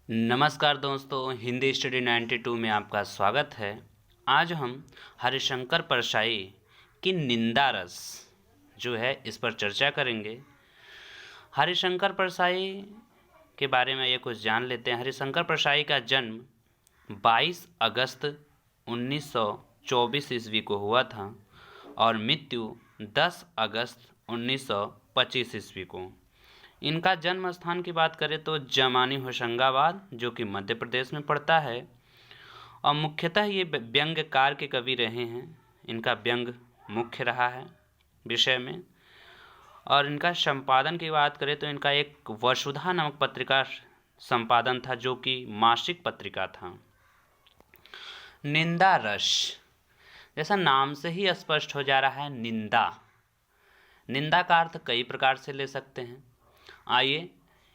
नमस्कार दोस्तों, हिंदी स्टडी 92 में आपका स्वागत है। आज हम हरिशंकर परसाई की निंदा रस जो है इस पर चर्चा करेंगे। हरिशंकर परसाई के बारे में ये कुछ जान लेते हैं। हरिशंकर परसाई का जन्म 22 अगस्त 1924 ईस्वी को हुआ था और मृत्यु 10 अगस्त 1925 ईस्वी को। इनका जन्म स्थान की बात करें तो जमानी होशंगाबाद, जो कि मध्य प्रदेश में पड़ता है, और मुख्यतः ये व्यंग्यकार के कवि रहे हैं। इनका व्यंग मुख्य रहा है विषय में। और इनका संपादन की बात करें तो इनका एक वसुधा नामक पत्रिका संपादन था, जो कि मासिक पत्रिका था। निंदा रस, जैसा नाम से ही स्पष्ट हो जा रहा है, निंदा का अर्थ कई प्रकार से ले सकते हैं। आइए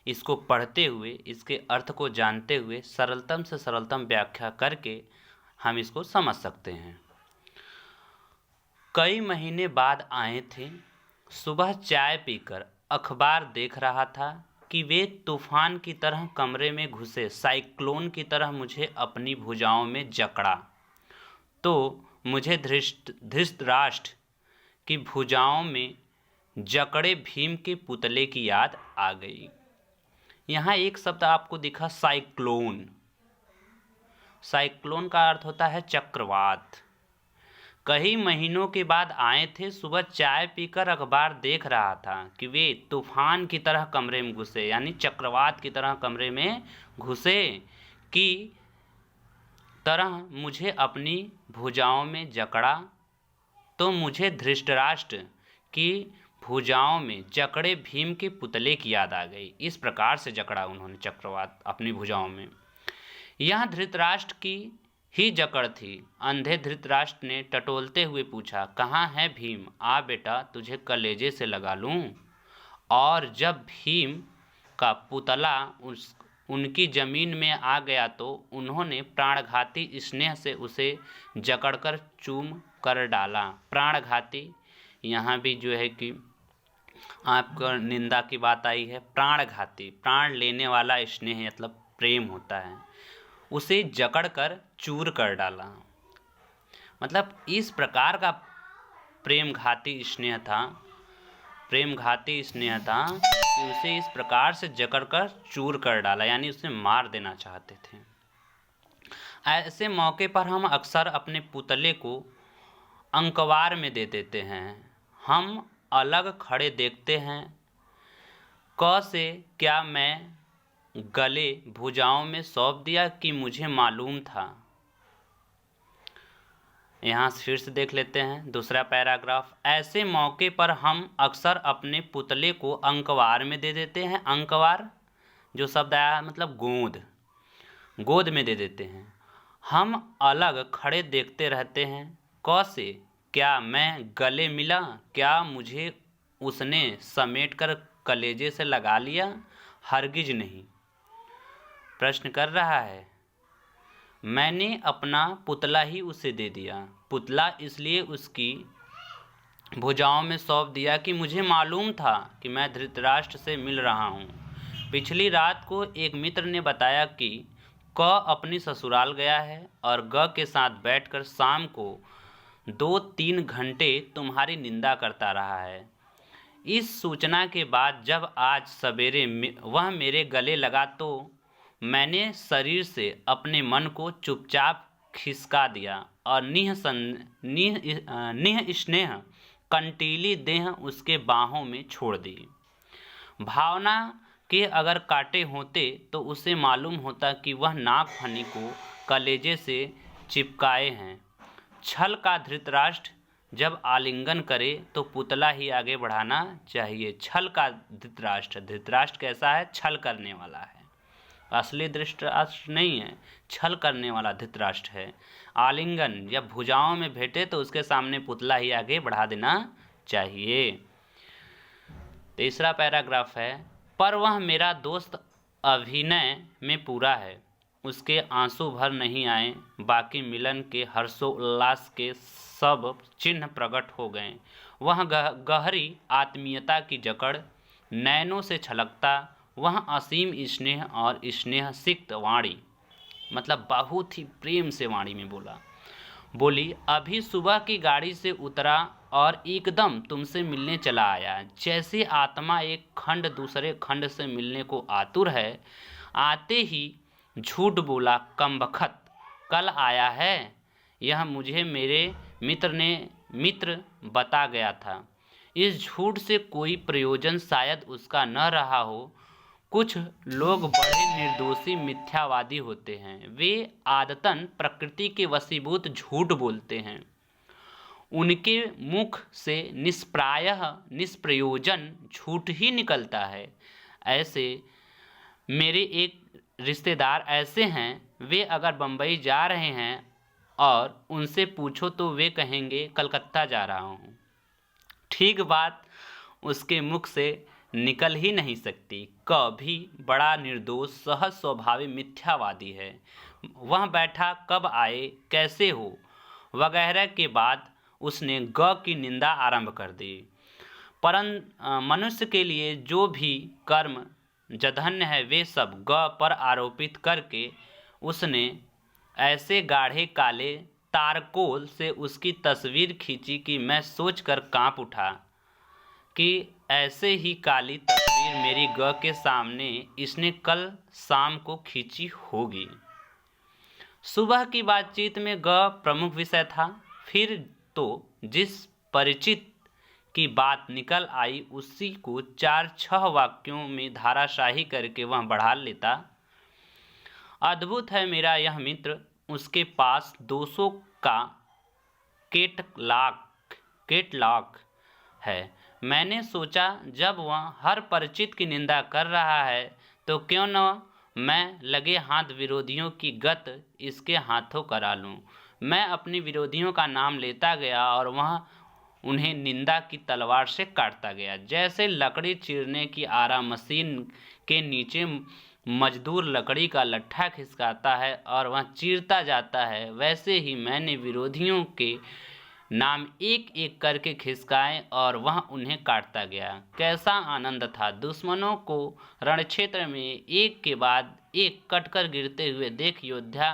इसको पढ़ते हुए, इसके अर्थ को जानते हुए सरलतम से सरलतम व्याख्या करके हम इसको समझ सकते हैं। कई महीने बाद आए थे, सुबह चाय पीकर अखबार देख रहा था कि वे तूफान की तरह कमरे में घुसे, साइक्लोन की तरह मुझे अपनी भुजाओं में जकड़ा। तो मुझे धृतराष्ट्र की भुजाओं में जकड़े भीम के पुतले की याद आ गई। यहाँ एक शब्द आपको दिखा, साइक्लोन। साइक्लोन का अर्थ होता है चक्रवात। कई महीनों के बाद आए थे, सुबह चाय पीकर अखबार देख रहा था कि वे तूफान की तरह कमरे में घुसे, यानी चक्रवात की तरह कमरे में घुसे की तरह मुझे अपनी भुजाओं में जकड़ा। तो मुझे धृतराष्ट्र की भुजाओं में जकड़े भीम के पुतले की याद आ गई। इस प्रकार से जकड़ा उन्होंने चक्रवात अपनी भुजाओं में। यह धृतराष्ट्र की ही जकड़ थी। अंधे धृतराष्ट्र ने टटोलते हुए पूछा, कहाँ है भीम? आ बेटा, तुझे कलेजे से लगा लूं। और जब भीम का पुतला उनकी जमीन में आ गया तो उन्होंने प्राणघाती स्नेह से उसे जकड़कर चूम कर डाला। प्राणघाती, यहाँ भी जो है कि आपको निंदा की बात आई है। प्राणघाती, प्राण लेने वाला स्नेह मतलब प्रेम होता है, उसे जकड़कर चूर कर डाला। मतलब इस प्रकार का प्रेमघाती स्नेह था कि उसे इस प्रकार से जकड़कर चूर कर डाला, यानी उसे मार देना चाहते थे। ऐसे मौके पर हम अक्सर अपने पुतले को अंकवार में दे देते हैं। हम अलग खड़े देखते हैं। क से क्या मैं गले भुजाओं में सौंप दिया कि मुझे मालूम था। यहाँ फिर से देख लेते हैं दूसरा पैराग्राफ। ऐसे मौके पर हम अक्सर अपने पुतले को अंकवार में दे देते हैं। अंकवार जो शब्द आया मतलब गोद में दे देते हैं। हम अलग खड़े देखते रहते हैं। क से क्या मैं गले मिला, क्या मुझे उसने समेटकर कलेजे से लगा लिया? हरगिज नहीं। प्रश्न कर रहा है, मैंने अपना पुतला ही उसे दे दिया। पुतला इसलिए उसकी भुजाओं में सौंप दिया कि मुझे मालूम था कि मैं धृतराष्ट्र से मिल रहा हूँ। पिछली रात को एक मित्र ने बताया कि क अपनी ससुराल गया है और ग के साथ बैठकर शाम को 2-3 घंटे तुम्हारी निंदा करता रहा है। इस सूचना के बाद जब आज सवेरे वह मेरे गले लगा तो मैंने शरीर से अपने मन को चुपचाप खिसका दिया और निह स्नेह कंटीली देह उसके बाहों में छोड़ दी। भावना के अगर कांटे होते तो उसे मालूम होता कि वह नाक फनी को कलेजे से चिपकाए हैं। छल का धृतराष्ट्र जब आलिंगन करे तो पुतला ही आगे बढ़ाना चाहिए। छल का धृतराष्ट्र कैसा है? छल करने वाला है। असली धृतराष्ट्र नहीं है, छल करने वाला धृतराष्ट्र है। आलिंगन जब भुजाओं में भेटे तो उसके सामने पुतला ही आगे बढ़ा देना चाहिए। तीसरा पैराग्राफ है, पर वह मेरा दोस्त अभिनय में पूरा है। उसके आंसू भर नहीं आए, बाकी मिलन के हर्षोल्लास के सब चिन्ह प्रकट हो गए। वह गहरी आत्मीयता की जकड़ नैनों से छलकता वह असीम स्नेह और स्नेह सिक्त वाणी, मतलब बहुत ही प्रेम से वाणी में बोली, अभी सुबह की गाड़ी से उतरा और एकदम तुमसे मिलने चला आया। जैसे आत्मा एक खंड दूसरे खंड से मिलने को आतुर है, आते ही झूठ बोला, कमबख्त कल आया है। यह मुझे मेरे मित्र बता गया था। इस झूठ से कोई प्रयोजन शायद उसका न रहा हो। कुछ लोग बड़े निर्दोषी मिथ्यावादी होते हैं। वे आदतन प्रकृति के वशीभूत झूठ बोलते हैं। उनके मुख से निष्प्रयोजन झूठ ही निकलता है। ऐसे मेरे एक रिश्तेदार ऐसे हैं, वे अगर बम्बई जा रहे हैं और उनसे पूछो तो वे कहेंगे कलकत्ता जा रहा हूँ। ठीक बात उसके मुख से निकल ही नहीं सकती। कभी बड़ा निर्दोष सहज स्वभावी मिथ्यावादी है। वह बैठा, कब आए, कैसे हो वगैरह के बाद उसने ग की निंदा आरंभ कर दी। परंतु मनुष्य के लिए जो भी कर्म जघन्य है वे सब ग पर आरोपित करके उसने ऐसे गाढ़े काले तारकोल से उसकी तस्वीर खींची कि मैं सोचकर कांप उठा कि ऐसे ही काली तस्वीर मेरी ग के सामने इसने कल शाम को खींची होगी। सुबह की बातचीत में ग प्रमुख विषय था। फिर तो जिस परिचित की बात निकल आई उसी को 4-6 वाक्यों में धाराशाही करके वह बढ़ा लेता। अद्भुत है मेरा यह मित्र, उसके पास 200 का केटलॉग है। मैंने सोचा जब वह हर परिचित की निंदा कर रहा है तो क्यों न मैं लगे हाथ विरोधियों की गत इसके हाथों करा लूं। मैं अपने विरोधियों का नाम लेता गया और वह उन्हें निंदा की तलवार से काटता गया। जैसे लकड़ी चीरने की आरा मशीन के नीचे मजदूर लकड़ी का लट्ठा खिसकाता है और वह चीरता जाता है, वैसे ही मैंने विरोधियों के नाम एक एक करके खिसकाए और वह उन्हें काटता गया। कैसा आनंद था दुश्मनों को रणक्षेत्र में एक के बाद एक कटकर गिरते हुए देख योद्धा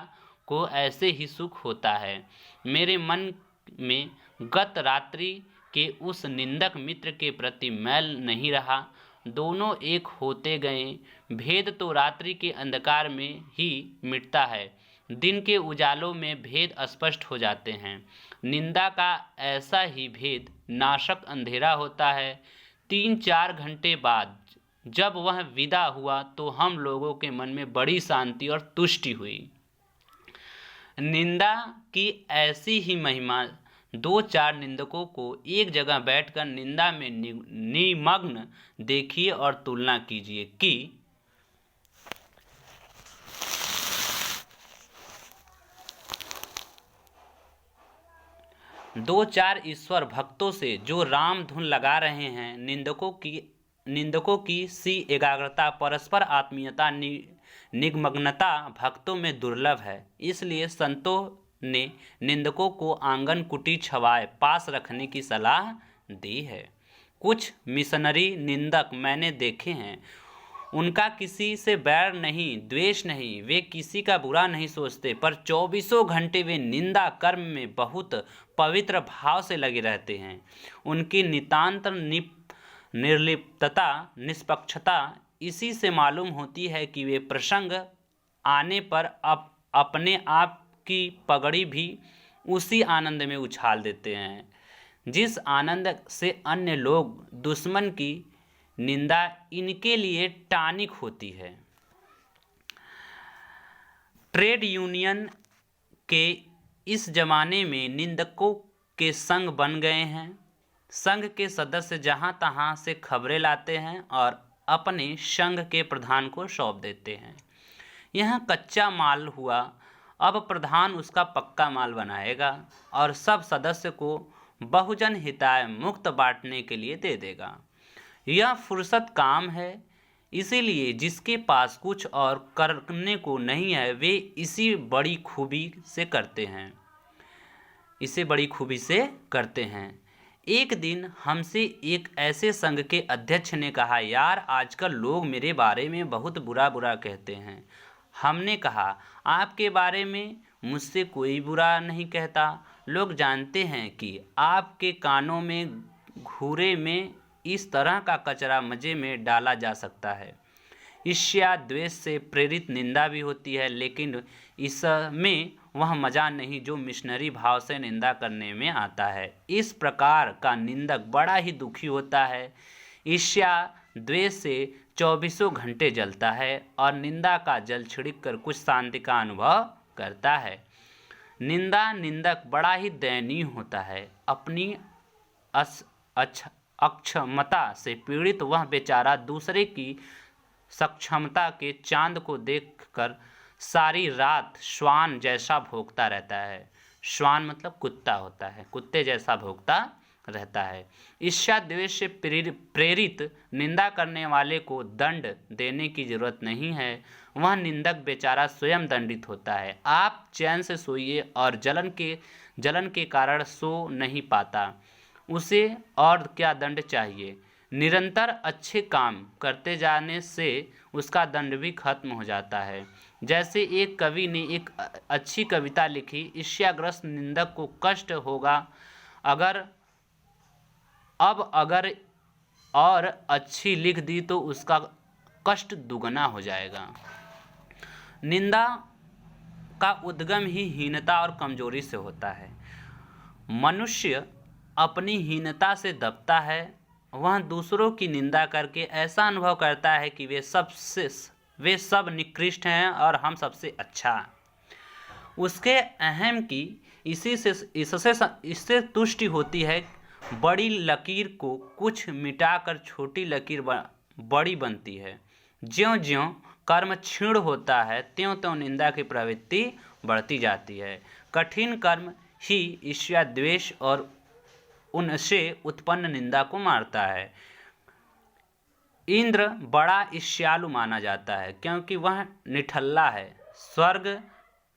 को ऐसे ही सुख होता है। मेरे मन में गत रात्रि के उस निंदक मित्र के प्रति मैल नहीं रहा। दोनों एक होते गए। भेद तो रात्रि के अंधकार में ही मिटता है, दिन के उजालों में भेद स्पष्ट हो जाते हैं। निंदा का ऐसा ही भेद नाशक अंधेरा होता है। 3-4 घंटे बाद जब वह विदा हुआ तो हम लोगों के मन में बड़ी शांति और तुष्टि हुई। निंदा की ऐसी ही महिमा 2-4 निंदकों को एक जगह बैठकर निंदा में निमग्न देखिए और तुलना कीजिए कि 2-4 ईश्वर भक्तों से जो राम धुन लगा रहे हैं। निंदकों की सी एकाग्रता, परस्पर आत्मीयता, निमग्नता भक्तों में दुर्लभ है। इसलिए संतों ने निंदकों को आंगन कुटी छवाए पास रखने की सलाह दी है। कुछ मिशनरी निंदक मैंने देखे हैं, उनका किसी से बैर नहीं, द्वेष नहीं, वे किसी का बुरा नहीं सोचते, पर 24 घंटे वे निंदा कर्म में बहुत पवित्र भाव से लगे रहते हैं। उनकी नितांत निर्लिप्तता, निष्पक्षता इसी से मालूम होती है कि वे प्रसंग आने पर अपने आप की पगड़ी भी उसी आनंद में उछाल देते हैं जिस आनंद से अन्य लोग दुश्मन की निंदा इनके लिए टॉनिक होती है। ट्रेड यूनियन के इस जमाने में निंदकों के संघ बन गए हैं। संघ के सदस्य जहां तहां से खबरें लाते हैं और अपने संघ के प्रधान को सौंप देते हैं। यह कच्चा माल हुआ, अब प्रधान उसका पक्का माल बनाएगा और सब सदस्य को बहुजन हिताय मुक्त बांटने के लिए दे देगा। यह फुर्सत काम है, इसीलिए जिसके पास कुछ और करने को नहीं है वे इसे बड़ी खूबी से करते हैं। एक दिन हमसे एक ऐसे संघ के अध्यक्ष ने कहा, यार आजकल लोग मेरे बारे में बहुत बुरा बुरा कहते हैं। हमने कहा, आपके बारे में मुझसे कोई बुरा नहीं कहता। लोग जानते हैं कि आपके कानों में घूरे में इस तरह का कचरा मज़े में डाला जा सकता है। ईर्ष्या द्वेष से प्रेरित निंदा भी होती है, लेकिन इसमें वह मज़ा नहीं जो मिशनरी भाव से निंदा करने में आता है। इस प्रकार का निंदक बड़ा ही दुखी होता है। ईर्ष्या द्वेष से 24 घंटे जलता है और निंदा का जल छिड़क कर कुछ शांति का अनुभव करता है। निंदा निंदक बड़ा ही दयनीय होता है। अपनी अक्षमता से पीड़ित वह बेचारा दूसरे की सक्षमता के चांद को देखकर सारी रात श्वान जैसा भौंकता रहता है। श्वान मतलब कुत्ता होता है, कुत्ते जैसा भौंकता रहता है। ईर्ष्या द्वेष से प्रेरित निंदा करने वाले को दंड देने की जरूरत नहीं है, वह निंदक बेचारा स्वयं दंडित होता है। आप चैन से सोइए और जलन के कारण सो नहीं पाता, उसे और क्या दंड चाहिए। निरंतर अच्छे काम करते जाने से उसका दंड भी खत्म हो जाता है। जैसे एक कवि ने एक अच्छी कविता लिखी, ईर्ष्याग्रस्त निंदक को कष्ट होगा अगर और अच्छी लिख दी तो उसका कष्ट दुगना हो जाएगा। निंदा का उद्गम ही हीनता और कमजोरी से होता है। मनुष्य अपनी हीनता से दबता है। वह दूसरों की निंदा करके ऐसा अनुभव करता है कि वे सब निकृष्ट हैं और हम सबसे अच्छा। उसके अहम की इससे तुष्टि होती है। बड़ी लकीर को कुछ मिटाकर छोटी लकीर बड़ी बनती है। ज्यों-ज्यों कर्म क्षीण होता है त्यों-त्यों निंदा की प्रवृत्ति बढ़ती जाती है। कठिन कर्म ही ईर्ष्या द्वेष और उनसे उत्पन्न निंदा को मारता है। इंद्र बड़ा ईर्ष्यालु माना जाता है क्योंकि वह निठल्ला है। स्वर्ग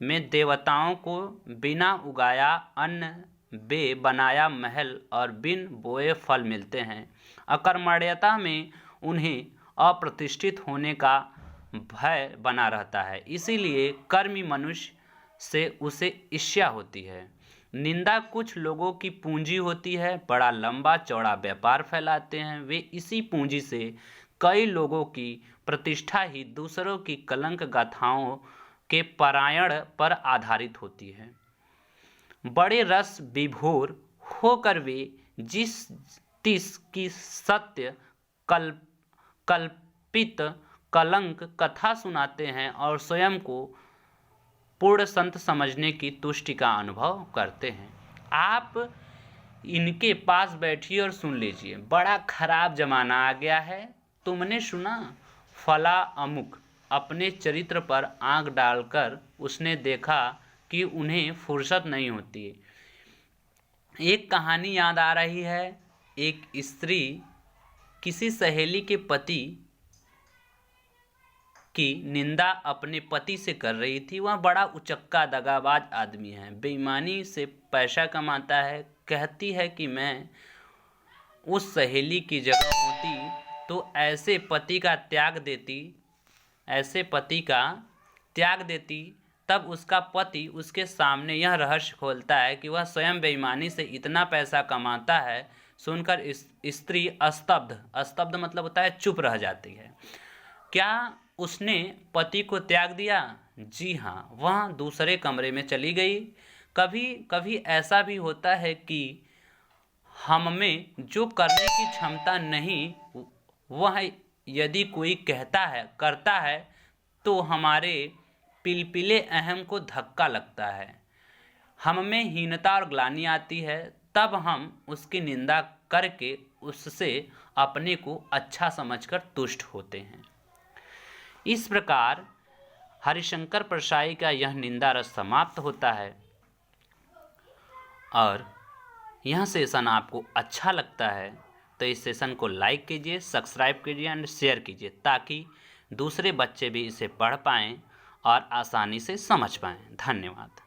में देवताओं को बिना उगाया अन्न, बे बनाया महल और बिन बोए फल मिलते हैं। अकर्मण्यता में उन्हें अप्रतिष्ठित होने का भय बना रहता है, इसीलिए कर्मी मनुष्य से उसे ईर्ष्या होती है। निंदा कुछ लोगों की पूंजी होती है, बड़ा लंबा चौड़ा व्यापार फैलाते हैं। वे इसी पूंजी से कई लोगों की प्रतिष्ठा ही दूसरों की कलंक गाथाओं के पारायण पर आधारित होती है। बड़े रस विभोर होकर वे जिस की सत्य कल्पित कलंक कथा सुनाते हैं और स्वयं को पूर्ण संत समझने की तुष्टि का अनुभव करते हैं। आप इनके पास बैठिए और सुन लीजिए। बड़ा खराब जमाना आ गया है। तुमने सुना, फला अमुक अपने चरित्र पर आंख डालकर उसने देखा कि उन्हें फुर्सत नहीं होती। एक कहानी याद आ रही है। एक स्त्री किसी सहेली के पति की निंदा अपने पति से कर रही थी। वह बड़ा उचक्का दगाबाज आदमी है, बेईमानी से पैसा कमाता है। कहती है कि मैं उस सहेली की जगह होती तो ऐसे पति का त्याग देती। तब उसका पति उसके सामने यह रहस्य खोलता है कि वह स्वयं बेईमानी से इतना पैसा कमाता है। सुनकर स्त्री स्तब्ध मतलब होता है चुप रह जाती है। क्या उसने पति को त्याग दिया? जी हाँ, वह दूसरे कमरे में चली गई। कभी कभी ऐसा भी होता है कि हम में जो करने की क्षमता नहीं, वह यदि कोई करता है तो हमारे पिलपिले अहम को धक्का लगता है। हम में हीनता और ग्लानि आती है, तब हम उसकी निंदा करके उससे अपने को अच्छा समझकर तुष्ट होते हैं। इस प्रकार हरिशंकर परसाई का यह निंदा रस समाप्त होता है। और यह सेशन आपको अच्छा लगता है तो इस सेशन को लाइक कीजिए, सब्सक्राइब कीजिए एंड शेयर कीजिए, ताकि दूसरे बच्चे भी इसे पढ़ पाएँ और आसानी से समझ पाएँ। धन्यवाद।